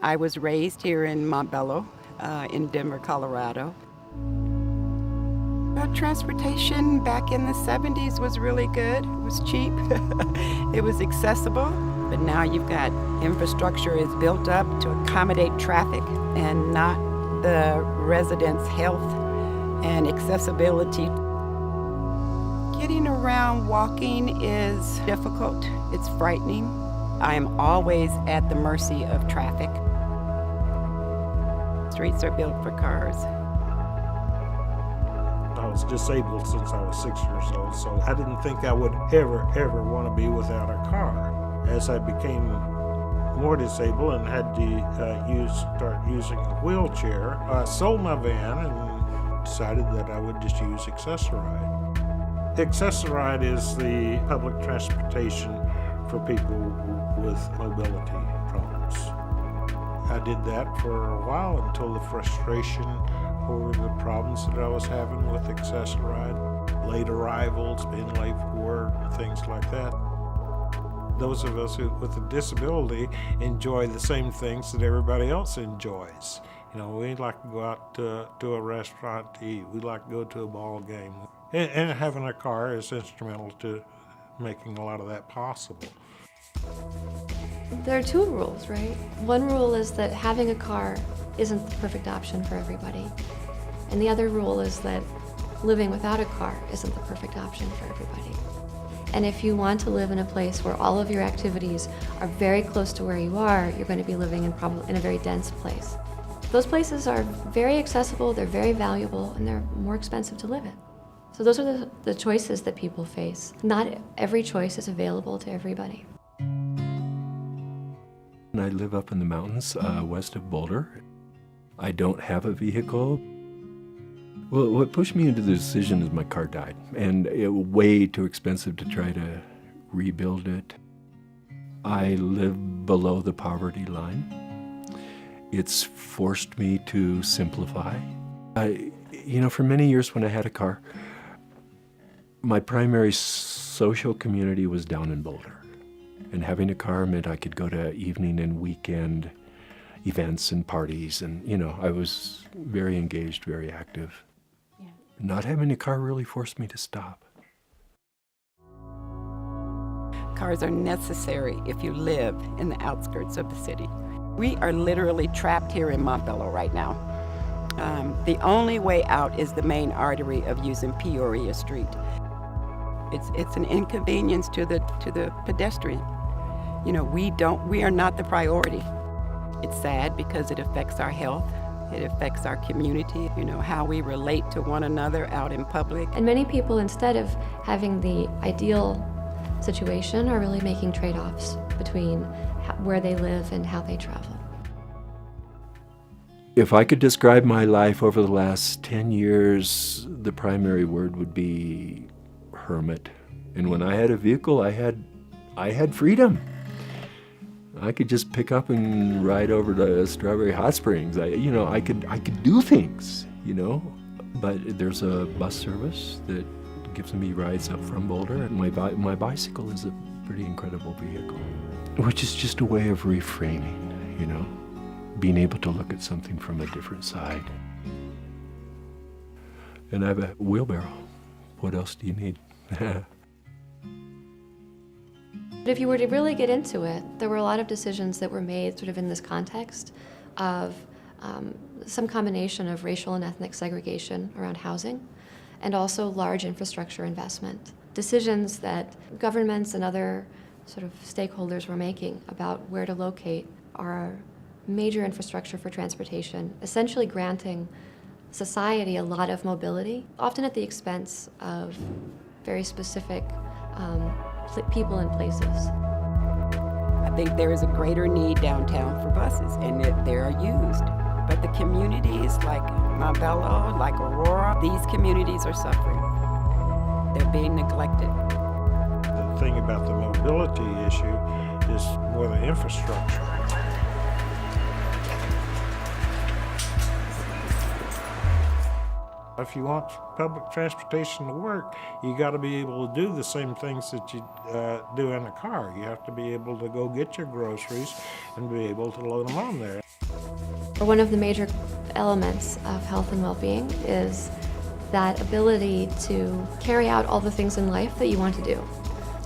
I was raised here in Montbello, in Denver, Colorado. Transportation back in the 70s was really good. It was cheap. It was accessible. But now you've got infrastructure is built up to accommodate traffic and not the residents' health and accessibility. Getting around walking is difficult. It's frightening. I am always at the mercy of traffic. Streets are built for cars. I was disabled since I was 6 years old, so I didn't think I would ever want to be without a car. As I became more disabled and had to start using a wheelchair, I sold my van and decided that I would just use Access-a-Ride. Access-a-Ride is the public transportation for people with mobility problems. I did that for a while until the frustration over the problems that I was having with Access-a-Ride, late arrivals, being late for work, things like that. Those of us with a disability enjoy the same things that everybody else enjoys. You know, we like to go out to a restaurant to eat. We like to go to a ball game. And having a car is instrumental to making a lot of that possible. There are two rules, right? One rule is that having a car isn't the perfect option for everybody. And the other rule is that living without a car isn't the perfect option for everybody. And if you want to live in a place where all of your activities are very close to where you are, you're going to be living in a very dense place. Those places are very accessible, they're very valuable, and they're more expensive to live in. So those are the choices that people face. Not every choice is available to everybody. I live up in the mountains west of Boulder. I don't have a vehicle. Well, what pushed me into the decision is my car died, and it was way too expensive to try to rebuild it. I live below the poverty line. It's forced me to simplify. For many years when I had a car, my primary social community was down in Boulder. And having a car meant I could go to evening and weekend events and parties, and I was very engaged, very active. Yeah. Not having a car really forced me to stop. Cars are necessary if you live in the outskirts of the city. We are literally trapped here in Montbello right now. The only way out is the main artery of using Peoria Street. It's an inconvenience to the pedestrian. We are not the priority. It's sad because it affects our health. It affects our community, how we relate to one another out in public. And many people, instead of having the ideal situation, are really making trade-offs between where they live and how they travel. If I could describe my life over the last 10 years, the primary word would be hermit. And when I had a vehicle, I had freedom. I could just pick up and ride over to Strawberry Hot Springs. I could do things, But there's a bus service that gives me rides up from Boulder, and my bicycle is a pretty incredible vehicle, which is just a way of reframing, being able to look at something from a different side. And I have a wheelbarrow. What else do you need? If you were to really get into it, there were a lot of decisions that were made sort of in this context of some combination of racial and ethnic segregation around housing, and also large infrastructure investment. Decisions that governments and other sort of stakeholders were making about where to locate our major infrastructure for transportation, essentially granting society a lot of mobility, often at the expense of very specific people and places. I think there is a greater need downtown for buses, and that they are used. But the communities like Montbello, like Aurora, these communities are suffering. They're being neglected. The thing about the mobility issue is more the infrastructure. If you want public transportation to work, you got to be able to do the same things that you do in a car. You have to be able to go get your groceries and be able to load them on there. One of the major elements of health and well-being is that ability to carry out all the things in life that you want to do.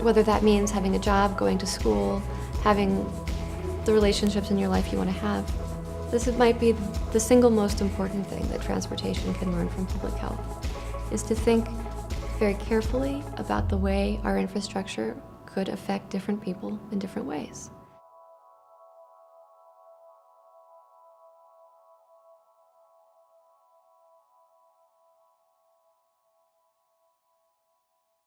Whether that means having a job, going to school, having the relationships in your life you want to have. This might be the single most important thing that transportation can learn from public health, is to think very carefully about the way our infrastructure could affect different people in different ways.